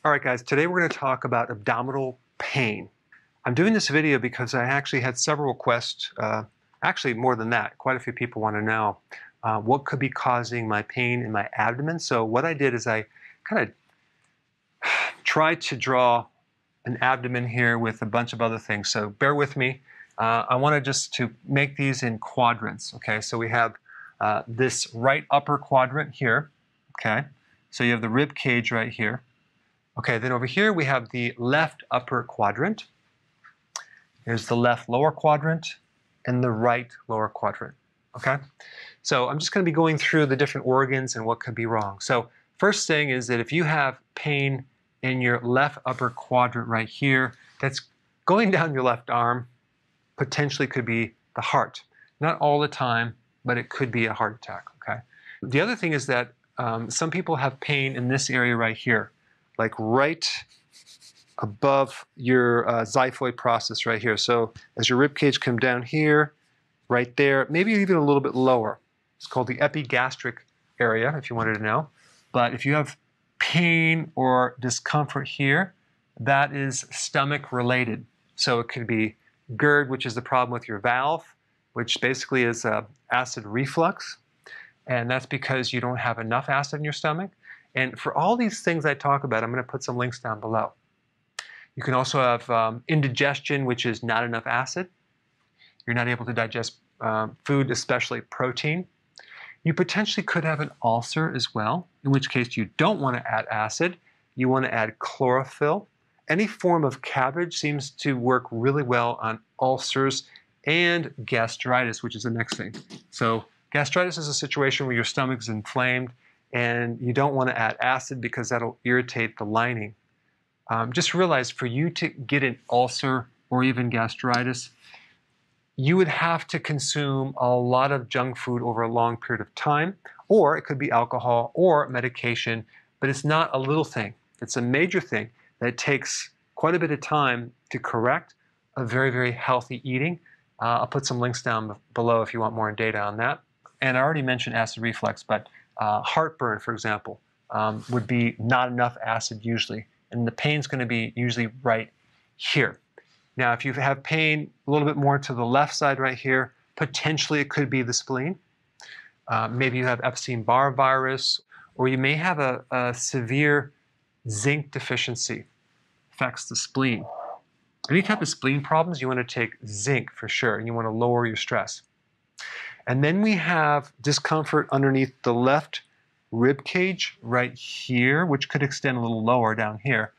All right, guys, today we're going to talk about abdominal pain. I'm doing this video because I actually had several requests, actually more than that. Quite a few people want to know what could be causing my pain in my abdomen. So what I did is I kind of tried to draw an abdomen here with a bunch of other things. So bear with me. I wanted just to make these in quadrants, okay? So we have this right upper quadrant here, okay? So you have the rib cage right here. Okay, then over here we have the left upper quadrant. Here's the left lower quadrant and the right lower quadrant, okay? So I'm just going to be going through the different organs and what could be wrong. So first thing is that if you have pain in your left upper quadrant right here, that's going down your left arm, potentially could be the heart. Not all the time, but it could be a heart attack, okay? The other thing is that some people have pain in this area right here, like right above your xiphoid process right here. So as your rib cage comes down here, right there, maybe even a little bit lower. It's called the epigastric area, if you wanted to know. But if you have pain or discomfort here, that is stomach related. So it could be GERD, which is the problem with your valve, which basically is acid reflux. And that's because you don't have enough acid in your stomach. And for all these things I talk about, I'm going to put some links down below. You can also have indigestion, which is not enough acid. You're not able to digest food, especially protein. You potentially could have an ulcer as well, in which case you don't want to add acid. You want to add chlorophyll. Any form of cabbage seems to work really well on ulcers and gastritis, which is the next thing. So gastritis is a situation where your stomach is inflamed and you don't want to add acid because that'll irritate the lining. Just realize for you to get an ulcer or even gastritis, you would have to consume a lot of junk food over a long period of time, or it could be alcohol or medication, but it's not a little thing. It's a major thing that takes quite a bit of time to correct a very, very healthy eating. I'll put some links down below if you want more data on that. And I already mentioned acid reflux, but heartburn, for example, would be not enough acid usually, and the pain's going to be usually right here. Now, if you have pain a little bit more to the left side right here, potentially it could be the spleen. Maybe you have Epstein-Barr virus, or you may have a severe zinc deficiency, affects the spleen. Any type of spleen problems, you want to take zinc for sure, and you want to lower your stress. And then we have discomfort underneath the left rib cage right here, which could extend a little lower down here.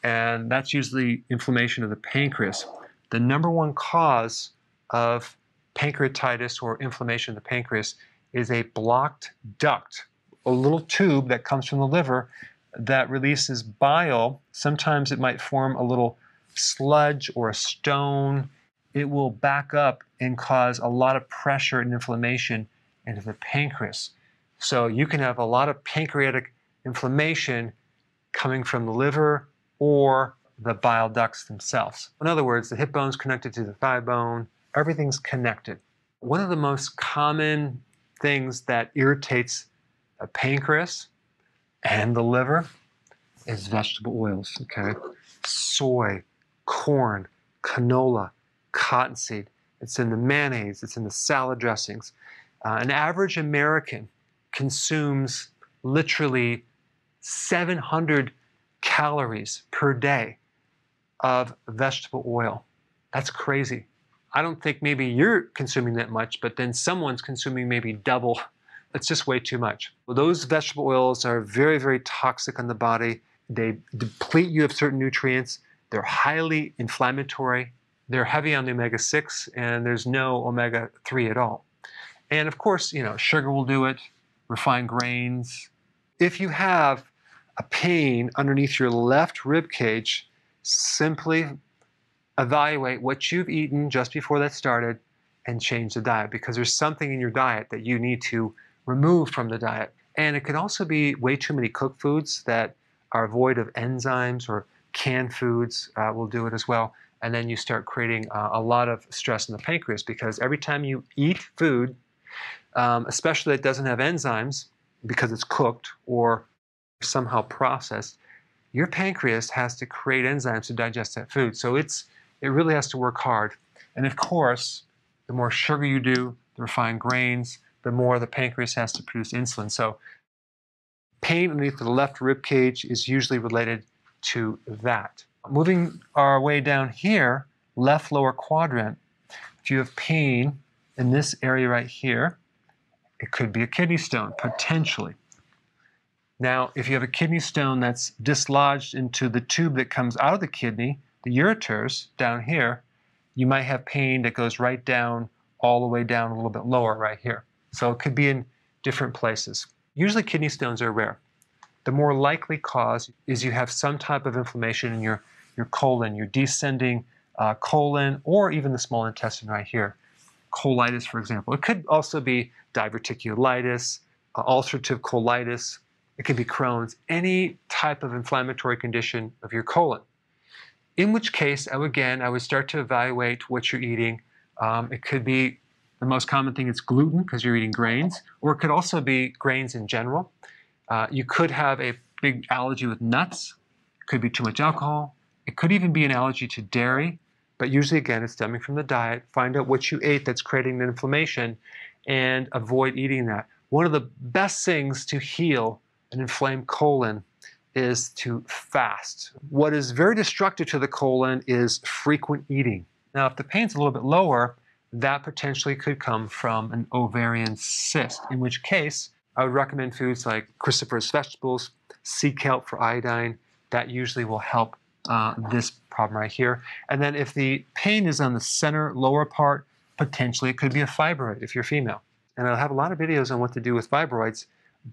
And that's usually inflammation of the pancreas. The number one cause of pancreatitis or inflammation of the pancreas is a blocked duct, a little tube that comes from the liver that releases bile. Sometimes it might form a little sludge or a stone. It will back up and cause a lot of pressure and inflammation into the pancreas. So you can have a lot of pancreatic inflammation coming from the liver or the bile ducts themselves. In other words, the hip bone's connected to the thigh bone. Everything's connected. One of the most common things that irritates the pancreas and the liver is vegetable oils, okay? Soy, corn, canola, cottonseed. It's in the mayonnaise, it's in the salad dressings. An average American consumes literally 700 calories per day of vegetable oil. That's crazy. I don't think maybe you're consuming that much, but then someone's consuming maybe double. It's just way too much. Well, those vegetable oils are very, very toxic on the body. They deplete you of certain nutrients. They're highly inflammatory. They're heavy on the omega-6, and there's no omega-3 at all. And of course, you know, sugar will do it, refined grains. If you have a pain underneath your left rib cage, simply evaluate what you've eaten just before that started and change the diet, because there's something in your diet that you need to remove from the diet. And it could also be way too many cooked foods that are void of enzymes, or canned foods will do it as well. And then you start creating a lot of stress in the pancreas, because every time you eat food, especially that doesn't have enzymes because it's cooked or somehow processed, your pancreas has to create enzymes to digest that food. So it really has to work hard. And of course, the more sugar you do, the refined grains, the more the pancreas has to produce insulin. So pain underneath the left rib cage is usually related to that. Moving our way down here, left lower quadrant, if you have pain in this area right here, it could be a kidney stone, potentially. Now, if you have a kidney stone that's dislodged into the tube that comes out of the kidney, the ureters down here, you might have pain that goes right down, all the way down a little bit lower right here. So it could be in different places. Usually kidney stones are rare. The more likely cause is you have some type of inflammation in your colon, your descending colon, or even the small intestine right here. Colitis, for example. It could also be diverticulitis, ulcerative colitis. It could be Crohn's, any type of inflammatory condition of your colon. In which case, I would start to evaluate what you're eating. It could be, the most common thing is gluten, because you're eating grains, or it could also be grains in general. You could have a big allergy with nuts. It could be too much alcohol. It could even be an allergy to dairy. But usually, again, it's stemming from the diet. Find out what you ate that's creating the inflammation and avoid eating that. One of the best things to heal an inflamed colon is to fast. What is very destructive to the colon is frequent eating. Now, if the pain's a little bit lower, that potentially could come from an ovarian cyst, in which case I would recommend foods like cruciferous vegetables, sea kelp for iodine. That usually will help this problem right here. And then if the pain is on the center lower part, potentially it could be a fibroid if you're female. And I'll have a lot of videos on what to do with fibroids,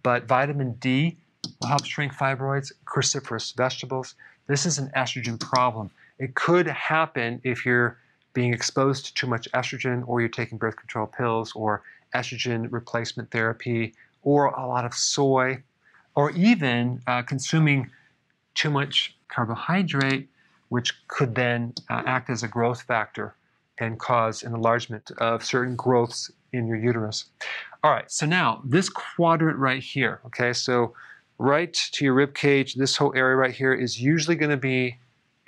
but vitamin D will help shrink fibroids, cruciferous vegetables. This is an estrogen problem. It could happen if you're being exposed to too much estrogen, or you're taking birth control pills, or estrogen replacement therapy, or a lot of soy, or even consuming too much carbohydrate, which could then act as a growth factor and cause an enlargement of certain growths in your uterus. All right, so now this quadrant right here, okay, so right to your rib cage, this whole area right here is usually going to be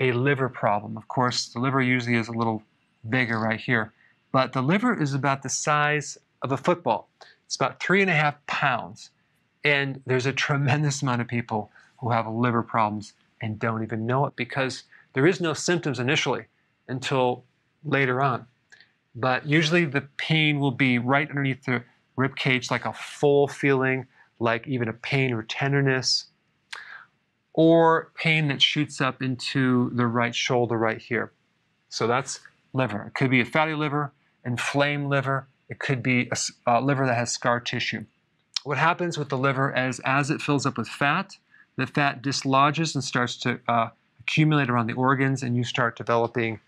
a liver problem. Of course, the liver usually is a little bigger right here, but the liver is about the size of a football. It's about 3.5 pounds, and there's a tremendous amount of people who have liver problems and don't even know it because there is no symptoms initially until later on. But usually the pain will be right underneath the rib cage, like a full feeling, like even a pain or tenderness, or pain that shoots up into the right shoulder right here. So that's liver. It could be a fatty liver, inflamed liver. It could be a liver that has scar tissue. What happens with the liver is as it fills up with fat, the fat dislodges and starts to accumulate around the organs, and you start developing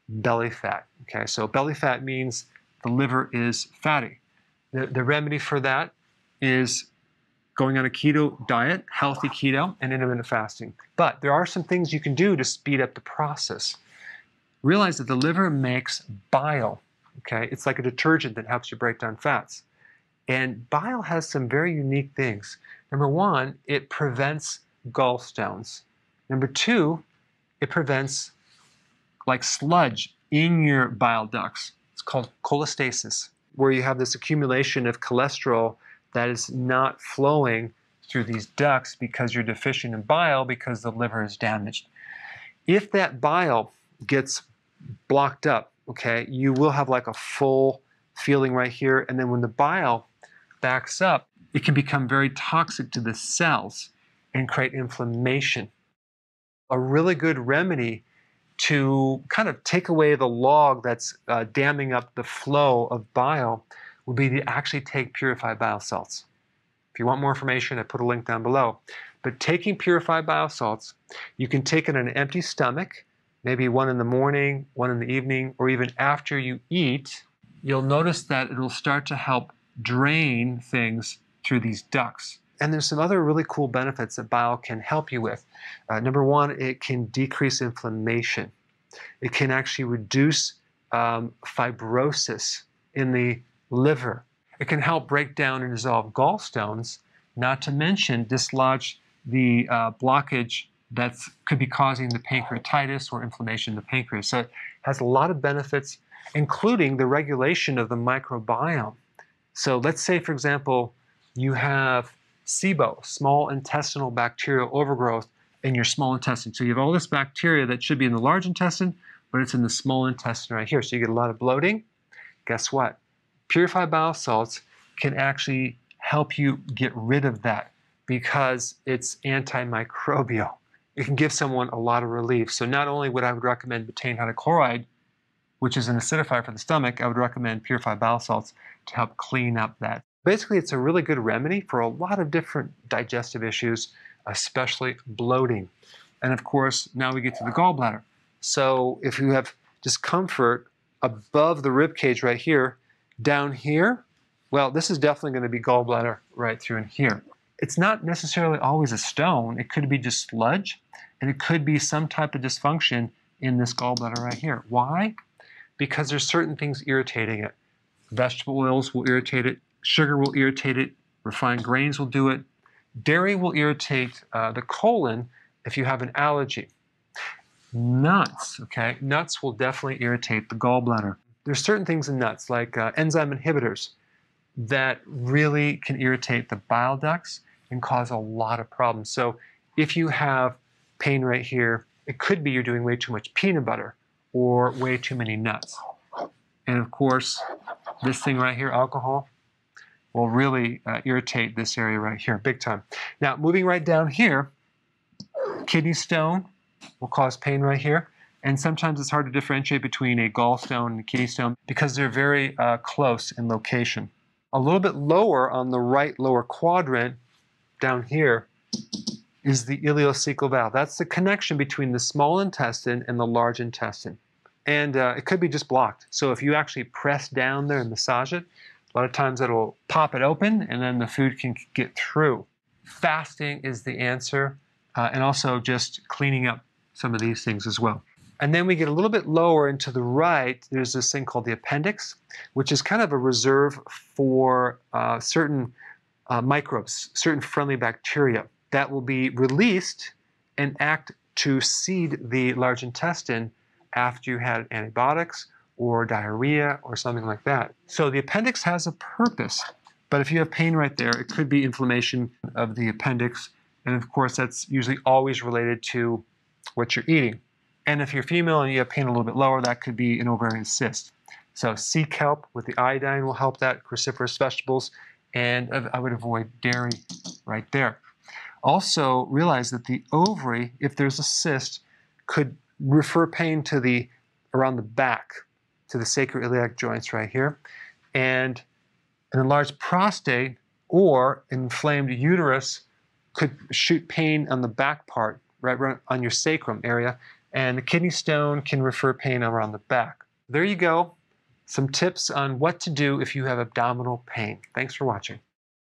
belly fat. Okay, so belly fat means the liver is fatty. The remedy for that is going on a keto diet, healthy keto, and intermittent fasting. But there are some things you can do to speed up the process. Realize that the liver makes bile. Okay, it's like a detergent that helps you break down fats. And bile has some very unique things. Number one, it prevents gallstones. Number two, it prevents like sludge in your bile ducts. It's called cholestasis, where you have this accumulation of cholesterol that is not flowing through these ducts because you're deficient in bile because the liver is damaged. If that bile gets blocked up, okay, you will have like a full feeling right here, and then when the bile backs up, it can become very toxic to the cells and create inflammation. A really good remedy to kind of take away the log that's damming up the flow of bile would be to actually take purified bile salts. If you want more information, I put a link down below. But taking purified bile salts, you can take it on an empty stomach, maybe one in the morning, one in the evening, or even after you eat. You'll notice that it'll start to help drain things through these ducts. And there's some other really cool benefits that bile can help you with. Number one, it can decrease inflammation. It can actually reduce fibrosis in the liver. It can help break down and dissolve gallstones, not to mention dislodge the blockage that could be causing the pancreatitis or inflammation in the pancreas. So it has a lot of benefits, including the regulation of the microbiome. So let's say, for example, you have SIBO, small intestinal bacterial overgrowth, in your small intestine. So you have all this bacteria that should be in the large intestine, but it's in the small intestine right here. So you get a lot of bloating. Guess what? Purified bowel salts can actually help you get rid of that because it's antimicrobial. It can give someone a lot of relief. So not only would I recommend betaine hydrochloride, which is an acidifier for the stomach, I would recommend purified bowel salts to help clean up that. Basically, it's a really good remedy for a lot of different digestive issues, especially bloating. And of course, now we get to the gallbladder. So if you have discomfort above the rib cage right here, down here, well, this is definitely going to be gallbladder right through in here. It's not necessarily always a stone. It could be just sludge, and it could be some type of dysfunction in this gallbladder right here. Why? Because there's certain things irritating it. Vegetable oils will irritate it. Sugar will irritate it. Refined grains will do it. Dairy will irritate the colon if you have an allergy. Nuts, okay? Nuts will definitely irritate the gallbladder. There's certain things in nuts, like enzyme inhibitors, that really can irritate the bile ducts and cause a lot of problems. So if you have pain right here, it could be you're doing way too much peanut butter or way too many nuts. And of course, this thing right here, alcohol, will really irritate this area right here, big time. Now, moving right down here, kidney stone will cause pain right here. And sometimes it's hard to differentiate between a gallstone and a kidney stone because they're very close in location. A little bit lower on the right lower quadrant, down here, is the ileocecal valve. That's the connection between the small intestine and the large intestine. And it could be just blocked. So if you actually press down there and massage it, a lot of times it'll pop it open and then the food can get through. Fasting is the answer, and also just cleaning up some of these things as well. And then we get a little bit lower into the right, there's this thing called the appendix, which is kind of a reserve for certain microbes, certain friendly bacteria that will be released and act to seed the large intestine after you had antibiotics or diarrhea or something like that. So the appendix has a purpose, but if you have pain right there, it could be inflammation of the appendix. And of course, that's usually always related to what you're eating. And if you're female and you have pain a little bit lower, that could be an ovarian cyst. So sea kelp with the iodine will help that, cruciferous vegetables, and I would avoid dairy right there. Also realize that the ovary, if there's a cyst, could refer pain to around the back, to the sacroiliac joints right here. And an enlarged prostate or inflamed uterus could shoot pain on the back part, right on your sacrum area. And the kidney stone can refer pain around the back. There you go. Some tips on what to do if you have abdominal pain. Thanks for watching.